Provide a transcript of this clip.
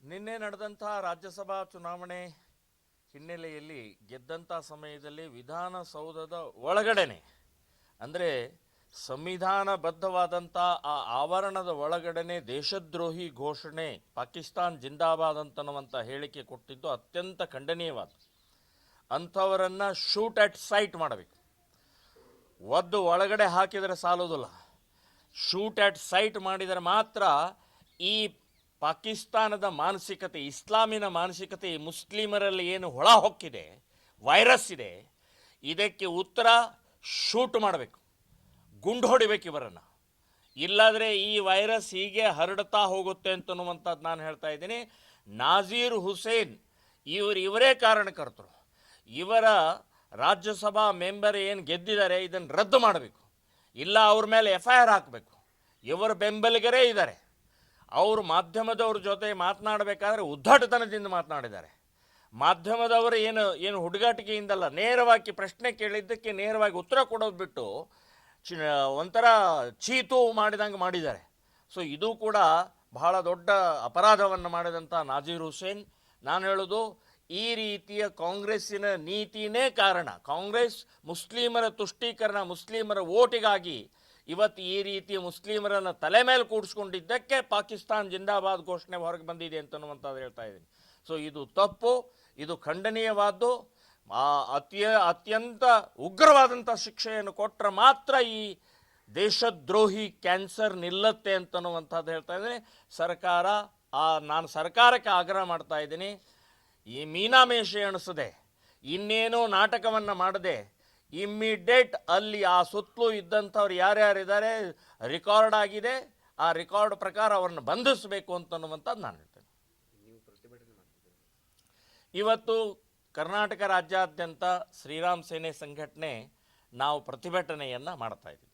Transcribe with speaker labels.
Speaker 1: ನಿನ್ನೆ ನಡೆದಂಥ ರಾಜ್ಯಸಭಾ ಚುನಾವಣೆ ಹಿನ್ನೆಲೆಯಲ್ಲಿ ಗೆದ್ದಂಥ ಸಮಯದಲ್ಲಿ ವಿಧಾನಸೌಧದ ಒಳಗಡೆನೆ ಅಂದರೆ ಸಂವಿಧಾನಬದ್ಧವಾದಂಥ ಆ ಆವರಣದ ಒಳಗಡೆನೆ ದೇಶದ್ರೋಹಿ ಘೋಷಣೆ ಪಾಕಿಸ್ತಾನ್ ಜಿಂದಾಬಾದ್ ಅಂತನ್ನುವಂಥ ಹೇಳಿಕೆ ಕೊಟ್ಟಿದ್ದು ಅತ್ಯಂತ ಖಂಡನೀಯವಾದ. ಅಂಥವರನ್ನು ಶೂಟ್ ಅಟ್ ಸೈಟ್ ಮಾಡಬೇಕು. ಒದ್ದು ಒಳಗಡೆ ಹಾಕಿದರೆ ಸಾಲೋದಿಲ್ಲ, ಶೂಟ್ ಅಟ್ ಸೈಟ್ ಮಾಡಿದರೆ ಮಾತ್ರ ಈ ಪಾಕಿಸ್ತಾನದ ಮಾನಸಿಕತೆ, ಇಸ್ಲಾಮಿನ ಮಾನಸಿಕತೆ, ಮುಸ್ಲಿಮರಲ್ಲಿ ಏನು ಹೊಳ ಹೊಕ್ಕಿದೆ, ವೈರಸ್ ಇದೆ, ಇದಕ್ಕೆ ಉತ್ತರ ಶೂಟ್ ಮಾಡಬೇಕು, ಗುಂಡು ಹೊಡಿಬೇಕು ಇವರನ್ನು. ಇಲ್ಲಾದರೆ ಈ ವೈರಸ್ ಹೀಗೆ ಹರಡ್ತಾ ಹೋಗುತ್ತೆ ಅಂತನ್ನುವಂಥದ್ದು ನಾನು ಹೇಳ್ತಾ ಇದ್ದೀನಿ. ನಾಜೀರ್ ಹುಸೇನ್ ಇವರೇ ಕಾರಣಕರ್ತರು. ಇವರ ರಾಜ್ಯಸಭಾ ಮೆಂಬರ್ ಏನು ಗೆದ್ದಿದ್ದಾರೆ ಇದನ್ನು ರದ್ದು ಮಾಡಬೇಕು, ಇಲ್ಲ ಅವ್ರ ಮೇಲೆ FIR ಹಾಕಬೇಕು. ಇವರ ಬೆಂಬಲಿಗರೇ ಇದ್ದಾರೆ. ಅವರು ಮಾಧ್ಯಮದವ್ರ ಜೊತೆ ಮಾತನಾಡಬೇಕಾದ್ರೆ ಉದ್ದಟತನದಿಂದ ಮಾತನಾಡಿದ್ದಾರೆ. ಮಾಧ್ಯಮದವರು ಏನು ಹುಡುಗಾಟಿಕೆಯಿಂದಲ್ಲ, ನೇರವಾಗಿ ಪ್ರಶ್ನೆ ಕೇಳಿದ್ದಕ್ಕೆ ನೇರವಾಗಿ ಉತ್ತರ ಕೊಡೋದು ಬಿಟ್ಟು ಒಂಥರ ಚೀತು ಮಾಡಿದಂಗೆ ಮಾಡಿದ್ದಾರೆ. ಸೊ ಇದು ಕೂಡ ಬಹಳ ದೊಡ್ಡ ಅಪರಾಧವನ್ನು ಮಾಡಿದಂಥ ನಾಜೀರ್ ಹುಸೇನ್. ನಾನು ಹೇಳೋದು, ಈ ರೀತಿಯ ಕಾಂಗ್ರೆಸ್ಸಿನ ನೀತಿನೇ ಕಾರಣ. ಕಾಂಗ್ರೆಸ್ ಮುಸ್ಲಿಮರ ತುಷ್ಟೀಕರಣ, ಮುಸ್ಲಿಮರ ಓಟಿಗಾಗಿ ಇವತ್ತು ಈ ರೀತಿಯ ಮುಸ್ಲಿಮರನ್ನು ತಲೆ ಮೇಲೆ ಕೂಡಿಸ್ಕೊಂಡಿದ್ದಕ್ಕೆ ಪಾಕಿಸ್ತಾನ್ ಜಿಂದಾಬಾದ್ ಘೋಷಣೆ ಹೊರಗೆ ಬಂದಿದೆ ಅಂತನ್ನುವಂಥದ್ದು ಹೇಳ್ತಾ ಇದ್ದೀನಿ. ಸೊ ಇದು ತಪ್ಪು, ಇದು ಖಂಡನೀಯವಾದ್ದು. ಅತ್ಯಂತ ಉಗ್ರವಾದಂಥ ಶಿಕ್ಷೆಯನ್ನು ಕೊಟ್ಟರೆ ಮಾತ್ರ ಈ ದೇಶದ್ರೋಹಿ ಕ್ಯಾನ್ಸರ್ ನಿಲ್ಲತ್ತೆ ಅಂತನ್ನುವಂಥದ್ದು ಹೇಳ್ತಾ ಇದ್ದೀನಿ. ನಾನು ಸರ್ಕಾರಕ್ಕೆ ಆಗ್ರಹ ಮಾಡ್ತಾ ಇದ್ದೀನಿ, ಈ ಮೀನಾಮೇಷ ಎಣಿಸದೆ, ಇನ್ನೇನೋ ನಾಟಕವನ್ನು ಮಾಡದೆ, ಇಮ್ಮಿಡಿಯೇಟ್ ಅಲ್ಲಿ ಆ ಸುತ್ತಲೂ ಇದ್ದಂಥವ್ರು ಯಾರ್ಯಾರಿದ್ದಾರೆ ರೆಕಾರ್ಡ್ ಆಗಿದೆ, ಆ ರೆಕಾರ್ಡ್ ಪ್ರಕಾರ ಅವ್ರನ್ನ ಬಂಧಿಸಬೇಕು ಅಂತನ್ನುವಂಥದ್ದು ನಾನು ಹೇಳ್ತೇನೆ. ಇವತ್ತು ಕರ್ನಾಟಕ ರಾಜ್ಯಾದ್ಯಂತ ಶ್ರೀರಾಮ್ ಸೇನೆ ಸಂಘಟನೆ ನಾವು ಪ್ರತಿಭಟನೆಯನ್ನು ಮಾಡ್ತಾ ಇದ್ದೀವಿ.